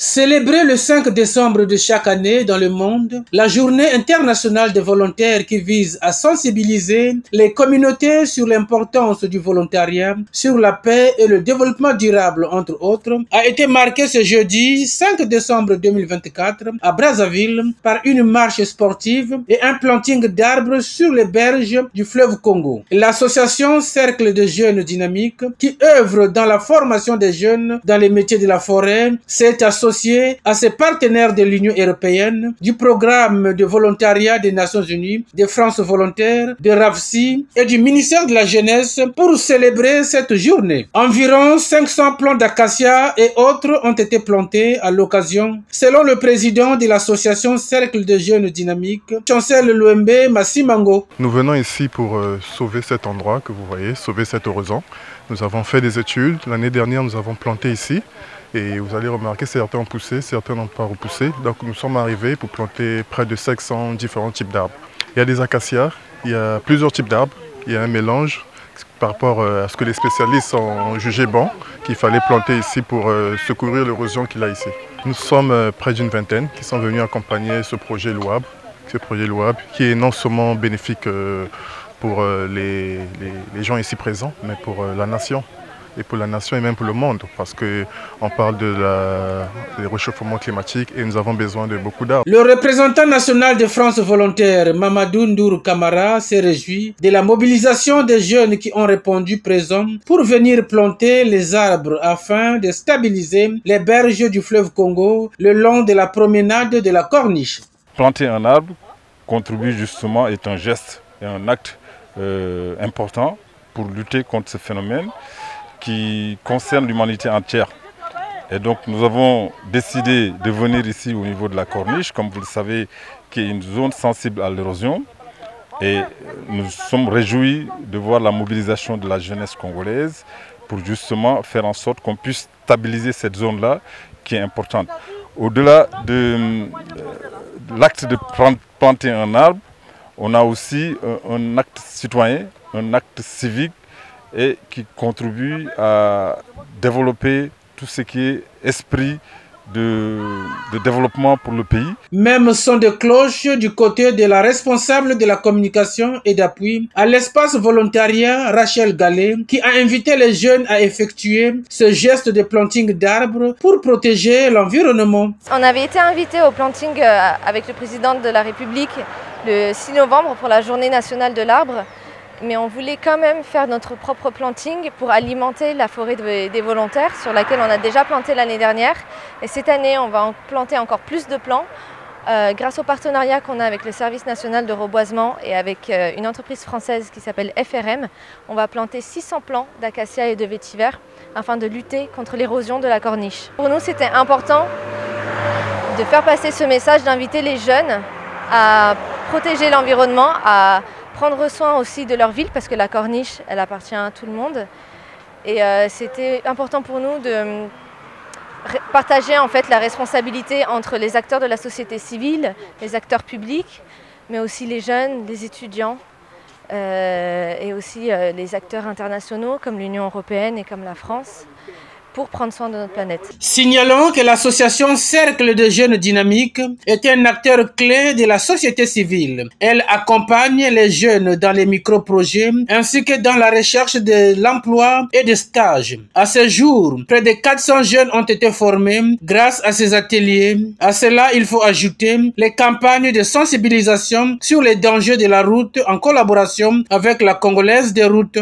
Célébrer le 5 décembre de chaque année dans le monde, la journée internationale des volontaires qui vise à sensibiliser les communautés sur l'importance du volontariat, sur la paix et le développement durable, entre autres, a été marquée ce jeudi 5 décembre 2024 à Brazzaville par une marche sportive et un planting d'arbres sur les berges du fleuve Congo. L'association Cercle de Jeunes Dynamiques, qui œuvre dans la formation des jeunes dans les métiers de la forêt, s'est associée à ses partenaires de l'Union européenne, du programme de volontariat des Nations Unies, de France Volontaire, de RAVSI et du ministère de la Jeunesse pour célébrer cette journée. Environ 500 plants d'acacia et autres ont été plantés à l'occasion, selon le président de l'association Cercle de Jeunes Dynamiques, Chancel Louembe Massimango. Nous venons ici pour sauver cet endroit que vous voyez, sauver cet horizon. Nous avons fait des études. L'année dernière, nous avons planté ici. Et vous allez remarquer, certains ont poussé, certains n'ont pas repoussé. Donc nous sommes arrivés pour planter près de 500 différents types d'arbres. Il y a des acacias, il y a plusieurs types d'arbres. Il y a un mélange par rapport à ce que les spécialistes ont jugé bon, qu'il fallait planter ici pour secourir l'érosion qu'il y a ici. Nous sommes près d'une vingtaine qui sont venus accompagner ce projet louable. Ce projet louable qui est non seulement bénéfique pour les gens ici présents, mais pour la nation. Et pour la nation et même pour le monde, parce qu'on parle du réchauffement climatique et nous avons besoin de beaucoup d'arbres. Le représentant national de France Volontaire, Mamadou Ndour Kamara, s'est réjoui de la mobilisation des jeunes qui ont répondu présents pour venir planter les arbres afin de stabiliser les berges du fleuve Congo le long de la promenade de la Corniche. Planter un arbre contribue justement, est un geste et un acte important pour lutter contre ce phénomène qui concerne l'humanité entière. Et donc nous avons décidé de venir ici au niveau de la Corniche, comme vous le savez, qui est une zone sensible à l'érosion. Et nous sommes réjouis de voir la mobilisation de la jeunesse congolaise pour justement faire en sorte qu'on puisse stabiliser cette zone-là qui est importante. Au-delà de l'acte de planter un arbre, on a aussi un acte citoyen, un acte civique, et qui contribue à développer tout ce qui est esprit de développement pour le pays. Même son de cloche du côté de la responsable de la communication et d'appui à l'espace volontariat, Rachel Gallet, qui a invité les jeunes à effectuer ce geste de planting d'arbres pour protéger l'environnement. On avait été invité au planting avec le président de la République le 6 novembre pour la journée nationale de l'arbre. Mais on voulait quand même faire notre propre planting pour alimenter la forêt des volontaires sur laquelle on a déjà planté l'année dernière. Et cette année, on va planter encore plus de plants grâce au partenariat qu'on a avec le Service national de reboisement et avec une entreprise française qui s'appelle FRM. On va planter 600 plants d'acacia et de vétiver afin de lutter contre l'érosion de la corniche. Pour nous, c'était important de faire passer ce message, d'inviter les jeunes à protéger l'environnement, à prendre soin aussi de leur ville parce que la corniche, elle appartient à tout le monde. Et c'était important pour nous de partager en fait la responsabilité entre les acteurs de la société civile, les acteurs publics, mais aussi les jeunes, les étudiants et aussi les acteurs internationaux comme l'Union européenne et comme la France, pour prendre soin de notre planète. Signalons que l'association Cercle de Jeunes Dynamiques est un acteur clé de la société civile. Elle accompagne les jeunes dans les micro-projets ainsi que dans la recherche de l'emploi et des stages. À ce jour, près de 400 jeunes ont été formés grâce à ces ateliers. À cela, il faut ajouter les campagnes de sensibilisation sur les dangers de la route en collaboration avec la Congolaise des routes.